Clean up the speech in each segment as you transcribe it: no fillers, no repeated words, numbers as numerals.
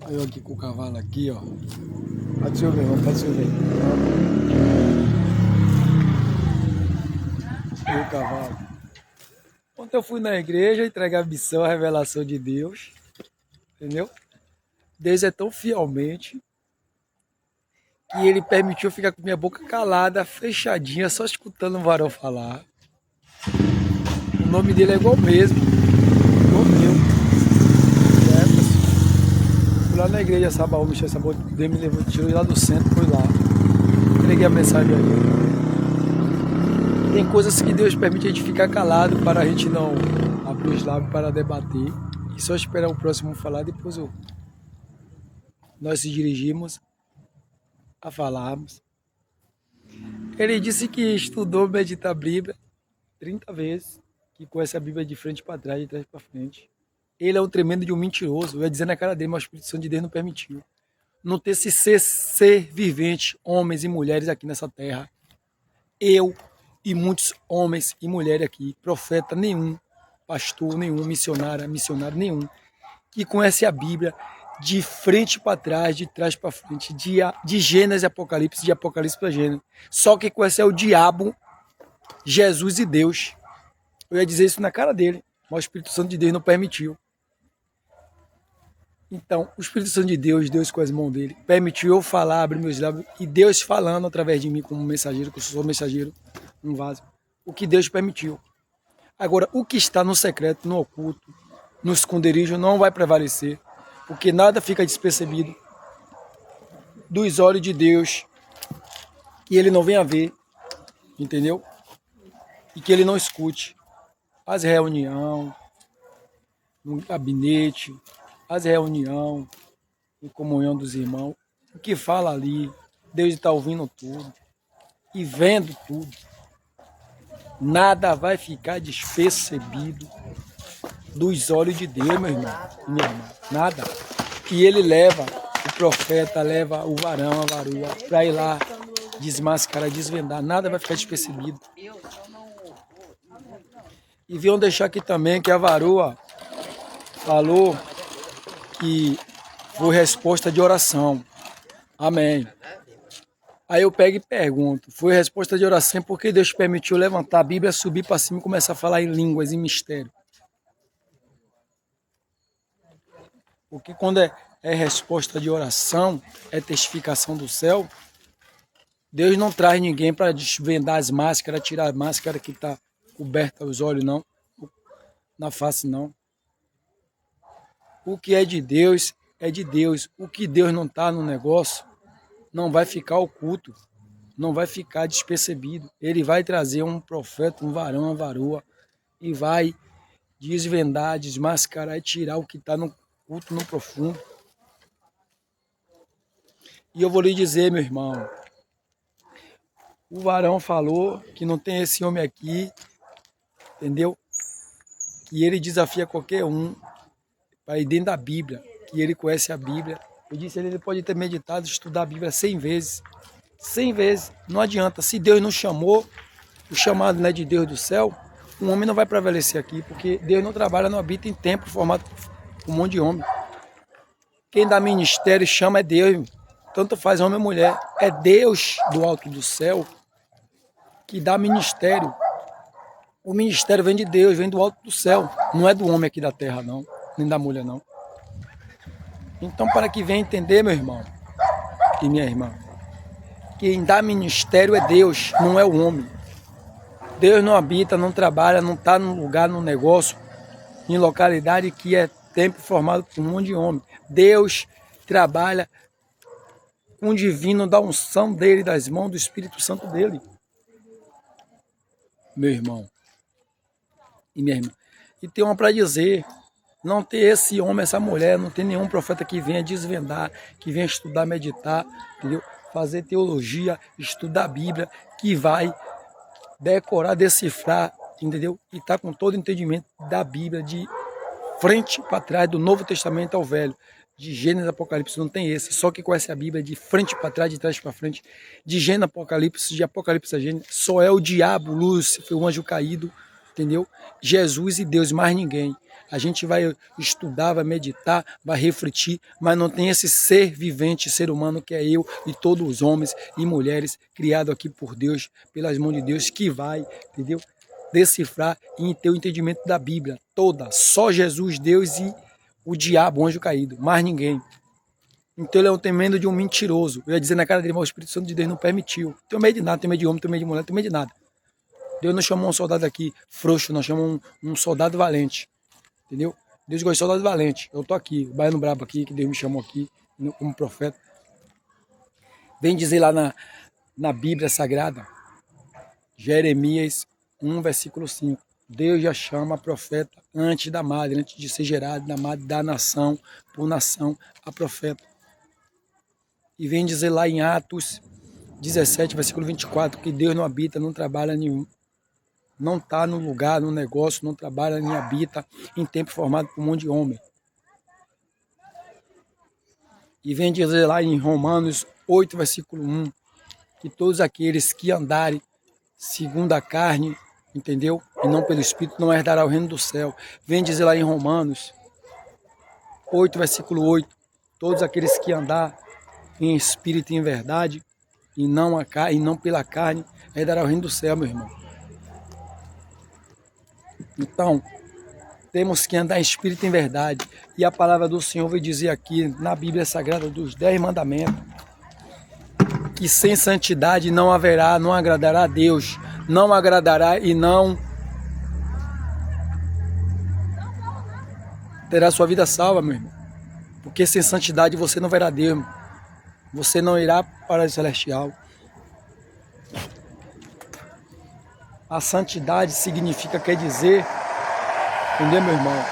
Olha eu aqui com o cavalo aqui, ó. Pode chover, pode chover. E o cavalo. Ontem eu fui na igreja entregar a missão, a revelação de Deus. Entendeu? Deus é tão fielmente que ele permitiu eu ficar com minha boca calada, fechadinha, só escutando o varão falar. O nome dele é igual mesmo. Igual meu. Jefferson. Fui lá na igreja, Sabaú, Michel Sabaú, Deus me levou, tirou lá do centro, fui lá. Entreguei a mensagem a ele. Tem coisas que Deus permite a gente ficar calado para a gente não abrir os lábios para debater. E só esperar o próximo falar, depois nós se dirigimos a falarmos. Ele disse que estudou meditar a Bíblia 30 vezes, que conhece a Bíblia de frente para trás, de trás para frente. Ele é um tremendo de um mentiroso. Eu ia dizer na cara dele, mas a Espírito Santo de Deus não permitiu. Não ter esse ser vivente, homens e mulheres aqui nessa terra. Eu e muitos homens e mulheres aqui, profeta nenhum, pastor nenhum, missionário nenhum, que conhece a Bíblia de frente para trás, de trás para frente, de Gênesis e Apocalipse, de Apocalipse para Gênesis. Só que conhece é o diabo, Jesus e Deus. Eu ia dizer isso na cara dele, mas o Espírito Santo de Deus não permitiu. Então, o Espírito Santo de Deus, Deus com as mãos dele, permitiu eu falar, abrir meus lábios, e Deus falando através de mim como mensageiro, que eu sou mensageiro, um vaso, o que Deus permitiu. Agora, o que está no secreto, no oculto, no esconderijo, não vai prevalecer, porque nada fica despercebido dos olhos de Deus, que ele não venha ver, entendeu? E que ele não escute as reuniões, no gabinete, as reuniões, em comunhão dos irmãos, o que fala ali, Deus está ouvindo tudo e vendo tudo. Nada vai ficar despercebido dos olhos de Deus, meu irmão, minha irmã. Nada. Que ele leva, o profeta leva o varão, a varoa, para ir lá desmascarar, desvendar. Nada vai ficar despercebido. E venham deixar aqui também que a varoa falou que foi resposta de oração. Amém. Aí eu pego e pergunto, foi resposta de oração porque Deus permitiu levantar a Bíblia, subir para cima e começar a falar em línguas, em mistério. Porque quando é resposta de oração, é testificação do céu, Deus não traz ninguém para desvendar as máscaras, tirar a máscara que está coberta os olhos, não. Na face, não. O que é de Deus, é de Deus. O que Deus não está no negócio, não vai ficar oculto, não vai ficar despercebido. Ele vai trazer um profeta, um varão, uma varoa, e vai desvendar, desmascarar e tirar o que está no culto, no profundo. E eu vou lhe dizer, meu irmão, o varão falou que não tem esse homem aqui, entendeu? Que ele desafia qualquer um para ir dentro da Bíblia, que ele conhece a Bíblia. Eu disse, ele pode ter meditado, estudar a Bíblia 100 vezes. 100 vezes, não adianta. Se Deus não chamou, o chamado não é de Deus do céu, um homem não vai prevalecer aqui, porque Deus não trabalha, não habita em templo formado por um monte de homem. Quem dá ministério chama é Deus, tanto faz homem ou mulher. É Deus do alto do céu que dá ministério. O ministério vem de Deus, vem do alto do céu, não é do homem aqui da terra, não, nem da mulher, não. Então, para que venha entender, meu irmão e minha irmã, quem dá ministério é Deus, não é o homem. Deus não habita, não trabalha, não está num lugar, num negócio, em localidade que é tempo formado por um monte de homem. Deus trabalha com o divino da unção dele, das mãos do Espírito Santo dele. Meu irmão e minha irmã. E tem uma para dizer, não tem esse homem, essa mulher, não tem nenhum profeta que venha desvendar, que venha estudar, meditar, entendeu? Fazer teologia, estudar a Bíblia, que vai decorar, decifrar, entendeu? E tá com todo o entendimento da Bíblia, de frente para trás, do Novo Testamento ao Velho, de Gênesis Apocalipse, não tem esse, só que conhece a Bíblia de frente para trás, de trás para frente, de Gênesis Apocalipse, de Apocalipse a Gênesis, só é o diabo, Lúcifer, o anjo caído, entendeu? Jesus e Deus, mais ninguém. A gente vai estudar, vai meditar, vai refletir, mas não tem esse ser vivente, ser humano que é eu e todos os homens e mulheres criados aqui por Deus, pelas mãos de Deus, que vai, entendeu? Decifrar e ter o entendimento da Bíblia toda. Só Jesus, Deus e o diabo, o anjo caído, mais ninguém. Então ele é um tremendo de um mentiroso. Eu ia dizer na cara dele, mas o Espírito Santo de Deus não permitiu. Tenho medo de nada, tenho medo de homem, tenho medo de mulher, tenho medo de nada. Deus não chamou um soldado aqui frouxo, nós chamamos um soldado valente. Entendeu? Deus gosta de soldado valente. Eu tô aqui, o baiano brabo aqui, que Deus me chamou aqui como profeta. Vem dizer lá na Bíblia Sagrada, Jeremias 1, versículo 5. Deus já chama profeta antes da madre, antes de ser gerado na madre da nação, por nação, a profeta. E vem dizer lá em Atos 17, versículo 24, que Deus não habita, não trabalha nenhum. Não está no lugar, no negócio, não trabalha nem habita em tempo formado por um monte de homem. E vem dizer lá em Romanos 8, versículo 1, que todos aqueles que andarem segundo a carne, entendeu? E não pelo Espírito, não herdará o reino do céu. Vem dizer lá em Romanos 8, versículo 8, todos aqueles que andar em espírito e em verdade, e não pela carne, herdará o reino do céu, meu irmão. Então, temos que andar em espírito e em verdade. E a palavra do Senhor vai dizer aqui na Bíblia Sagrada dos 10 mandamentos que sem santidade não haverá, não agradará a Deus, não agradará e não terá sua vida salva, meu irmão. Porque sem santidade você não verá Deus, você não irá para o celestial. A santidade significa, quer dizer, entendeu, meu irmão?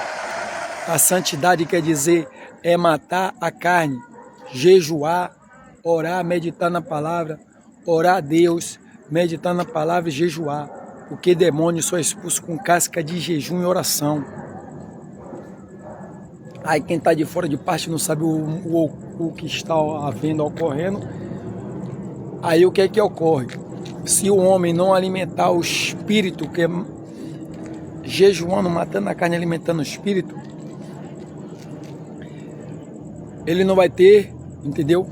A santidade quer dizer é matar a carne, jejuar, orar, meditar na palavra, orar a Deus, meditar na palavra e jejuar. Porque demônio só é expulso com casca de jejum e oração. Aí quem está de fora de parte não sabe o que está havendo, ocorrendo. Aí o que é que ocorre? Se o homem não alimentar o espírito, que é jejuando, matando a carne, alimentando o espírito, ele não vai ter, entendeu?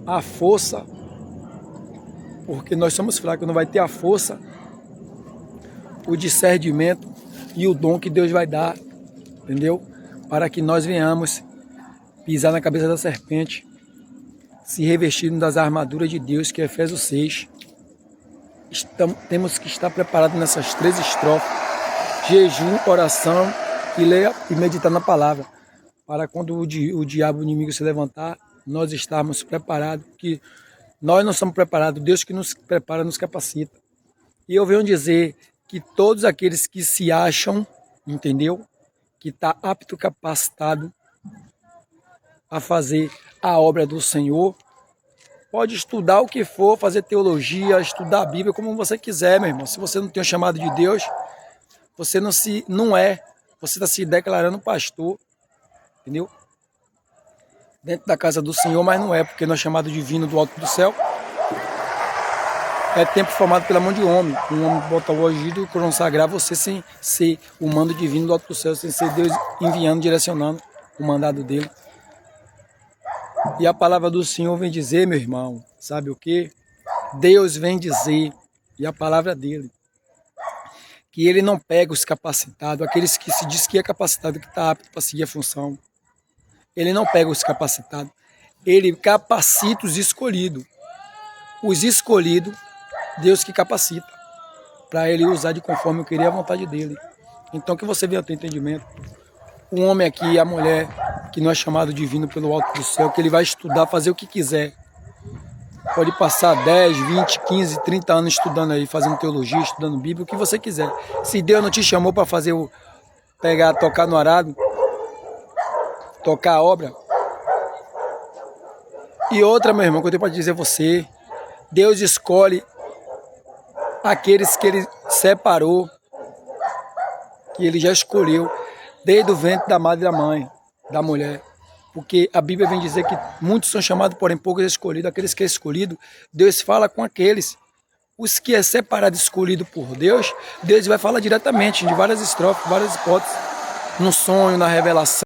A força, porque nós somos fracos, não vai ter a força, o discernimento e o dom que Deus vai dar, entendeu? Para que nós venhamos pisar na cabeça da serpente, se revestindo das armaduras de Deus, que é Efésios 6. Temos que estar preparados nessas 3 estrofes: jejum, oração e ler e meditar na palavra, para quando o diabo, o inimigo, se levantar, nós estarmos preparados, que nós não somos preparados, Deus que nos prepara, nos capacita. E eu venho dizer que todos aqueles que se acham, entendeu? Que está apto, capacitado a fazer a obra do Senhor, pode estudar o que for, fazer teologia, estudar a Bíblia, como você quiser, meu irmão. Se você não tem o chamado de Deus, você não é, você está se declarando pastor, entendeu? Dentro da casa do Senhor, mas não é, porque não é chamado divino do alto do céu. É tempo formado pela mão de homem. Um homem bota o ungido para consagrar você sem ser o mando divino do alto do céu, sem ser Deus enviando, direcionando o mandado dele. E a palavra do Senhor vem dizer, meu irmão, sabe o que? Deus vem dizer, e a palavra dele, que ele não pega os capacitados, aqueles que se diz que é capacitado, que está apto para seguir a função. Ele não pega os capacitados, ele capacita os escolhidos. Os escolhidos, Deus que capacita, para ele usar de conforme eu queria a vontade dele. Então que você venha ter entendimento. O homem aqui, a mulher, que não é chamado divino pelo alto do céu, que ele vai estudar, fazer o que quiser. Pode passar 10, 20, 15, 30 anos estudando aí, fazendo teologia, estudando Bíblia, o que você quiser. Se Deus não te chamou para fazer tocar no arado, tocar a obra. E outra, meu irmão, que eu tenho para dizer a você, Deus escolhe aqueles que ele separou, que ele já escolheu, desde o ventre da madre e da mãe, da mulher. Porque a Bíblia vem dizer que muitos são chamados, porém poucos escolhidos. Aqueles que é escolhido, Deus fala com aqueles. Os que é separado, escolhido por Deus, Deus vai falar diretamente de várias estrofes, várias hipóteses, no sonho, na revelação.